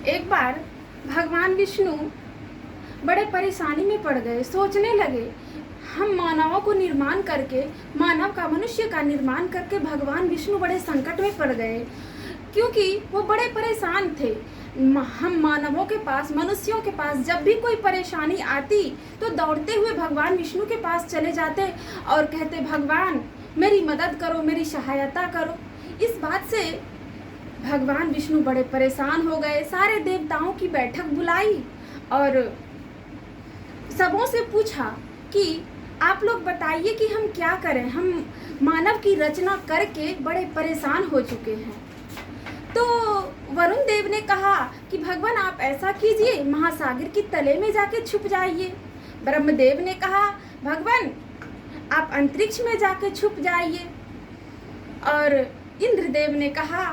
एक बार भगवान विष्णु बड़े परेशानी में पड़ गए। सोचने लगे, हम मानवों को निर्माण करके, मानव का, मनुष्य का निर्माण करके भगवान विष्णु बड़े संकट में पड़ गए, क्योंकि वो बड़े परेशान थे। हम मानवों के पास, मनुष्यों के पास जब भी कोई परेशानी आती तो दौड़ते हुए भगवान विष्णु के पास चले जाते और कहते, भगवान मेरी मदद करो, मेरी सहायता करो। इस बात से भगवान विष्णु बड़े परेशान हो गए। सारे देवताओं की बैठक बुलाई और सबों से पूछा कि आप लोग बताइए कि हम क्या करें, हम मानव की रचना करके बड़े परेशान हो चुके हैं। तो वरुण देव ने कहा कि भगवान आप ऐसा कीजिए, महासागर की तले में जाके छुप जाइए। ब्रह्मदेव ने कहा, भगवान आप अंतरिक्ष में जाके छुप जाइए। और इंद्रदेव ने कहा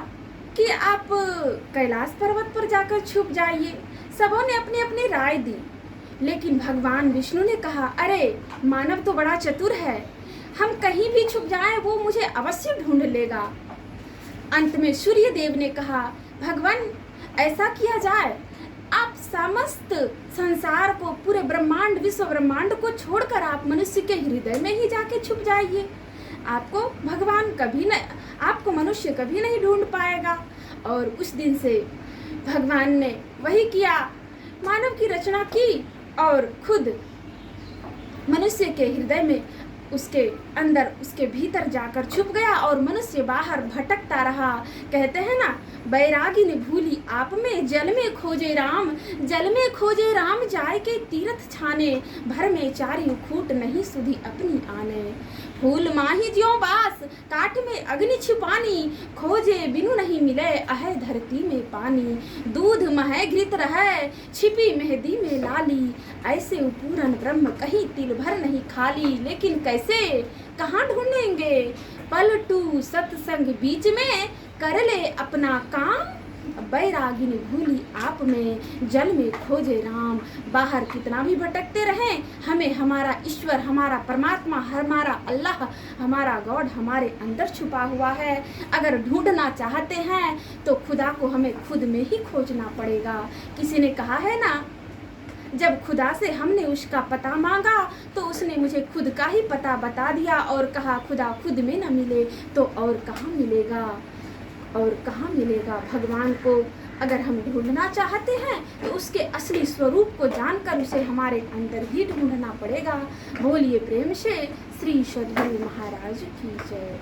कि आप कैलाश पर्वत पर जाकर छुप जाइए। सबों ने अपनी अपनी राय दी, लेकिन भगवान विष्णु ने कहा, अरे मानव तो बड़ा चतुर है, हम कहीं भी छुप जाएं वो मुझे अवश्य ढूंढ लेगा। अंत में सूर्य देव ने कहा, भगवान ऐसा किया जाए, आप समस्त संसार को, पूरे ब्रह्मांड, विश्व ब्रह्मांड को छोड़कर आप मनुष्य के हृदय में ही जाके छुप जाइए। आपको भगवान कभी नहीं, आपको मनुष्य कभी नहीं ढूंढ पाएगा। और उस दिन से भगवान ने वही किया, मानव की रचना की और खुद मनुष्य के हृदय में, उसके अंदर, उसके भीतर जाकर छुप गया और मनुष्य बाहर भटकता रहा। कहते हैं ना, बैरागी ने भूली आप में, जल में खोजे राम, जल में खोजे राम, जाय के तीर्थ छाने, भर में चारियों खूट नहीं सुधी अपनी आने। फूल माही ज्यों बास, काट में अग्नि छिपानी, खोजे बिनु नहीं मिले, अहे धरती में पानी। दूध मह घृत रहे, छिपी मेहदी में लाली, ऐसे पूरन ब्रह्म कहीं तिल भर नहीं खाली। लेकिन कैसे, कहाँ ढूंढेंगे, पलटू सत्संग बीच में, कर ले अपना काम। बैरागी ने भूली आप में, जल में खोजे राम। बाहर कितना भी भटकते रहें, हमें हमारा ईश्वर, हमारा परमात्मा, हमारा अल्लाह, हमारा गॉड हमारे अंदर छुपा हुआ है। अगर ढूंढना चाहते हैं तो खुदा को हमें खुद में ही खोजना पड़ेगा। किसी ने कहा है ना, जब खुदा से हमने उसका पता मांगा तो उसने मुझे खुद का ही पता बता दिया और कहा, खुदा खुद में न मिले तो और कहाँ मिलेगा, और कहाँ मिलेगा। भगवान को अगर हम ढूंढना चाहते हैं तो उसके असली स्वरूप को जानकर उसे हमारे अंदर ही ढूंढना पड़ेगा। बोलिए प्रेम से श्री सद्गुरु महाराज की जय।